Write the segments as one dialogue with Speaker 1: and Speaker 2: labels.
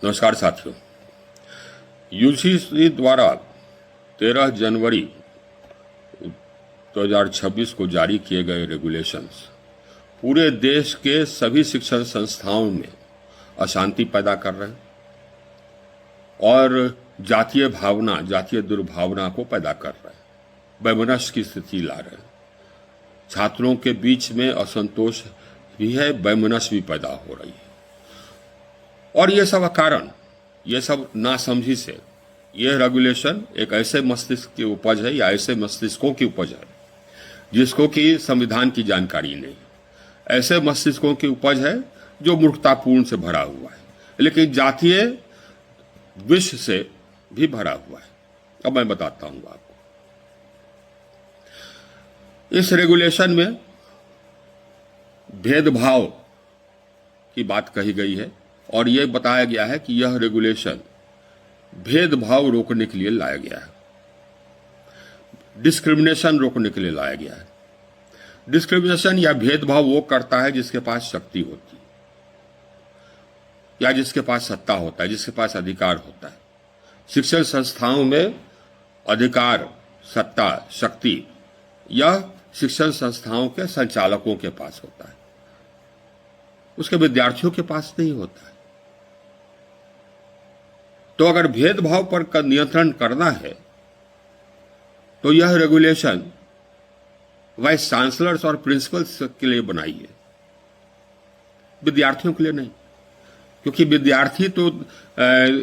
Speaker 1: नमस्कार साथियों। यूजीसी द्वारा 13 जनवरी 2026 को जारी किए गए रेगुलेशंस पूरे देश के सभी शिक्षण संस्थाओं में अशांति पैदा कर रहे हैं और जातीय भावना, जातीय दुर्भावना को पैदा कर रहे हैं, वैमनस्य की स्थिति ला रहे हैं। छात्रों के बीच में असंतोष भी है, वैमनस्य भी पैदा हो रही है। और ये सब कारण, ये सब नासमझी से यह रेगुलेशन एक ऐसे मस्तिष्क की उपज है या ऐसे मस्तिष्कों की उपज है जिसको कि संविधान की जानकारी नहीं, ऐसे मस्तिष्कों की उपज है जो मूर्खतापूर्ण से भरा हुआ है, लेकिन जातीय विष से भी भरा हुआ है। अब मैं बताता हूं आपको। इस रेगुलेशन में भेदभाव की बात कही गई है और यह बताया गया है कि यह रेगुलेशन भेदभाव रोकने के लिए लाया गया है, डिस्क्रिमिनेशन रोकने के लिए लाया गया है। डिस्क्रिमिनेशन या भेदभाव वो करता है जिसके पास शक्ति होती है या जिसके पास सत्ता होता है, जिसके पास अधिकार होता है। शिक्षण संस्थाओं में अधिकार, सत्ता, शक्ति यह शिक्षण संस्थाओं के संचालकों के पास होता है, उसके विद्यार्थियों के पास नहीं होता है। तो अगर भेदभाव पर नियंत्रण करना है तो यह रेगुलेशन वाइस चांसलर्स और प्रिंसिपल्स के लिए बनाई है, विद्यार्थियों के लिए नहीं, क्योंकि विद्यार्थी तो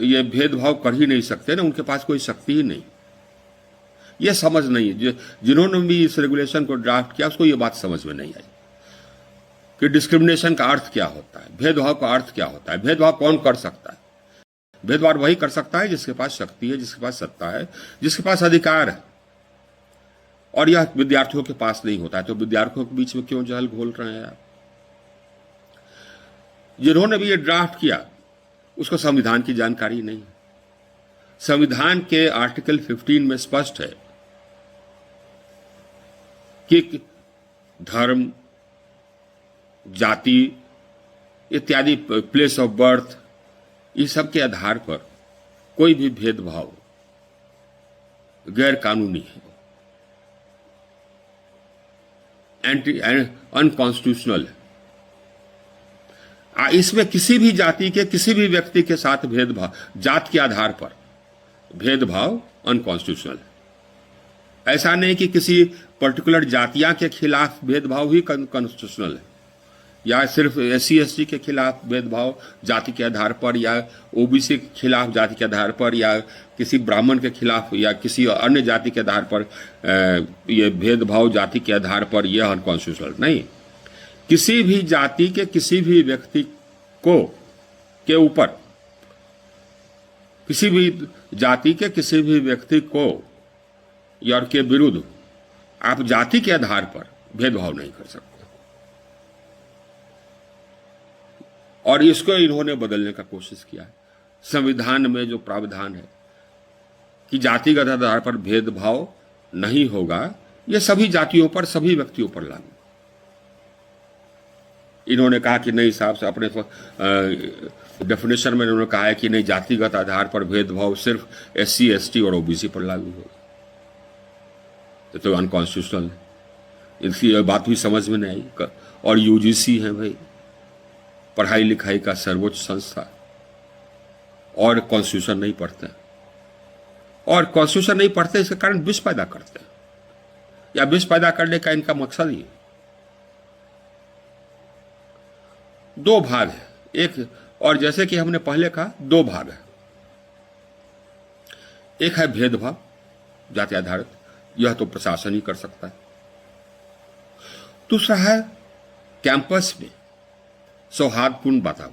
Speaker 1: ये भेदभाव कर ही नहीं सकते ना, उनके पास कोई शक्ति ही नहीं। ये समझ नहीं है, जिन्होंने भी इस रेगुलेशन को ड्राफ्ट किया उसको ये बात समझ में नहीं आई कि डिस्क्रिमिनेशन का अर्थ क्या होता है, भेदभाव का अर्थ क्या होता है, भेदभाव कौन कर सकता है। भेदभाव वही कर सकता है जिसके पास शक्ति है, जिसके पास सत्ता है, जिसके पास अधिकार है, और यह विद्यार्थियों के पास नहीं होता है। तो विद्यार्थियों के बीच में क्यों जहल घोल रहे हैं आप? जिन्होंने भी ये ड्राफ्ट किया उसको संविधान की जानकारी नहीं है। संविधान के आर्टिकल 15 में स्पष्ट है कि धर्म, जाति इत्यादि, प्लेस ऑफ बर्थ, इस सब के आधार पर कोई भी भेदभाव गैर कानूनी है, अनकॉन्स्टिट्यूशनल है। इसमें किसी भी जाति के किसी भी व्यक्ति के साथ भेदभाव, जात के आधार पर भेदभाव अनकॉन्स्टिट्यूशनल है। ऐसा नहीं कि किसी पर्टिकुलर जातियां के खिलाफ भेदभाव ही कॉन्स्टिट्यूशनल है, या सिर्फ SC ST के खिलाफ भेदभाव जाति के आधार पर, या OBC के खिलाफ जाति के आधार पर, या किसी ब्राह्मण के खिलाफ या किसी अन्य जाति के आधार पर यह भेदभाव जाति के आधार पर यह अनकॉन्स्टिट्यूशनल नहीं। किसी भी जाति के किसी भी व्यक्ति को के ऊपर, किसी भी जाति के किसी भी व्यक्ति को या के विरुद्ध आप जाति के आधार पर भेदभाव नहीं कर सकते। और इसको इन्होंने बदलने का कोशिश किया है। संविधान में जो प्रावधान है कि जातिगत आधार पर भेदभाव नहीं होगा, यह सभी जातियों पर, सभी व्यक्तियों पर लागू। इन्होंने कहा कि नहीं साहब से, अपने डेफिनेशन में इन्होंने कहा है कि नहीं, जातिगत आधार पर भेदभाव सिर्फ SC ST और OBC पर लागू होगा। ये तो अनकॉन्स्टिट्यूशनल है, इनकी बात भी समझ में नहीं आई। और UGC है भाई, पढ़ाई लिखाई का सर्वोच्च संस्था, और कॉन्स्टिट्यूशन नहीं पढ़ते, और कॉन्स्टिट्यूशन नहीं पढ़ते इसके कारण विष पैदा करते हैं, या विष पैदा करने का इनका मकसद ही। दो भाग है, एक, और जैसे कि हमने पहले कहा, दो भाग है। एक है भेदभाव जाति आधारित, यह तो प्रशासन ही कर सकता है। दूसरा है कैंपस में सौहार्दपूर्ण वातावरण।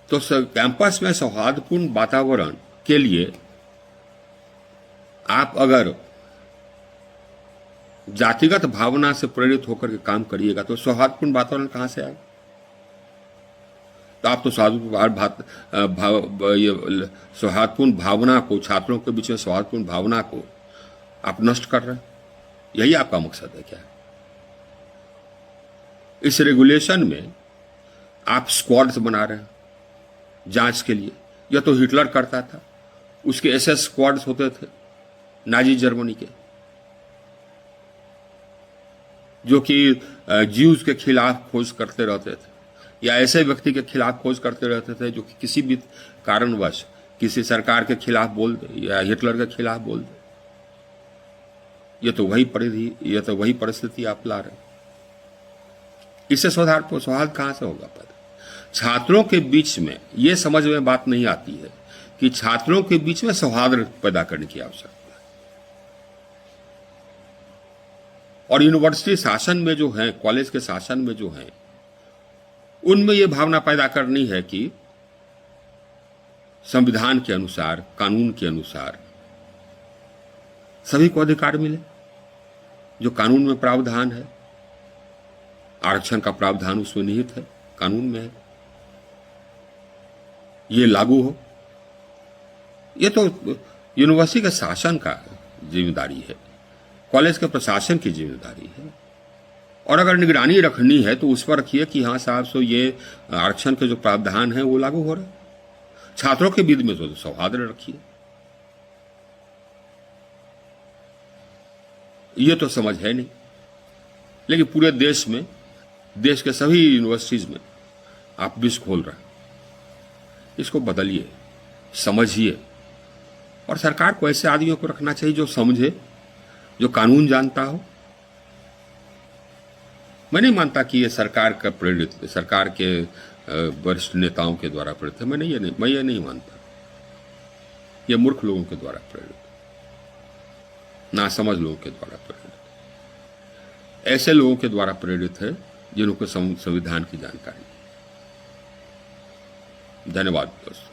Speaker 1: तो कैंपस में सौहार्दपूर्ण वातावरण के लिए आप अगर जातिगत भावना से प्रेरित होकर के काम करिएगा तो सौहार्दपूर्ण वातावरण कहां से आएगा? तो आप तो सौहार्दपूर्ण भावना को, छात्रों के बीच में सौहार्दपूर्ण भावना को आप नष्ट कर रहे हैं। यही आपका मकसद है क्या? इस रेगुलेशन में आप स्क्वाड्स बना रहे हैं जांच के लिए। यह तो हिटलर करता था, उसके एसएस स्क्वाड्स होते थे नाजी जर्मनी के, जो कि ज्यूज के खिलाफ खोज करते रहते थे, या ऐसे व्यक्ति के खिलाफ खोज करते रहते थे जो कि किसी भी कारणवश किसी सरकार के खिलाफ बोल दे या हिटलर के खिलाफ बोल दे। ये तो वही परिस्थिति आप ला रहे। इससे सौहार्द कहां से होगा पैदा? छात्रों के बीच में ये समझ में बात नहीं आती है कि छात्रों के बीच में सौहार्द पैदा करने की आवश्यकता है। और यूनिवर्सिटी शासन में जो है, कॉलेज के शासन में जो है, उनमें यह भावना पैदा करनी है कि संविधान के अनुसार, कानून के अनुसार सभी को अधिकार मिले। जो कानून में प्रावधान है, आरक्षण का प्रावधान उसमें निहित है, कानून में है, ये लागू हो। ये तो यूनिवर्सिटी के शासन का जिम्मेदारी है, कॉलेज के प्रशासन की जिम्मेदारी है। और अगर निगरानी रखनी है तो उस पर रखिए कि हाँ साहब, सो ये आरक्षण के जो प्रावधान है वो लागू हो रहे। छात्रों के बीच में तो सौहार्द रखिए। ये तो समझ है नहीं। लेकिन पूरे देश में, देश के सभी यूनिवर्सिटीज में आप विष खोल रहे हैं। इसको बदलिए, समझिए। और सरकार को ऐसे आदमियों को रखना चाहिए जो समझे, जो कानून जानता हो। मैं नहीं मानता कि ये सरकार का प्रेरित, सरकार के वरिष्ठ नेताओं के द्वारा प्रेरित है। मैं ये नहीं मानता। ये मूर्ख लोगों के द्वारा प्रेरित, नासमझ लोगों के द्वारा प्रेरित, ऐसे लोगों के द्वारा प्रेरित है जिनको संविधान की जानकारी है। धन्यवाद दोस्तों।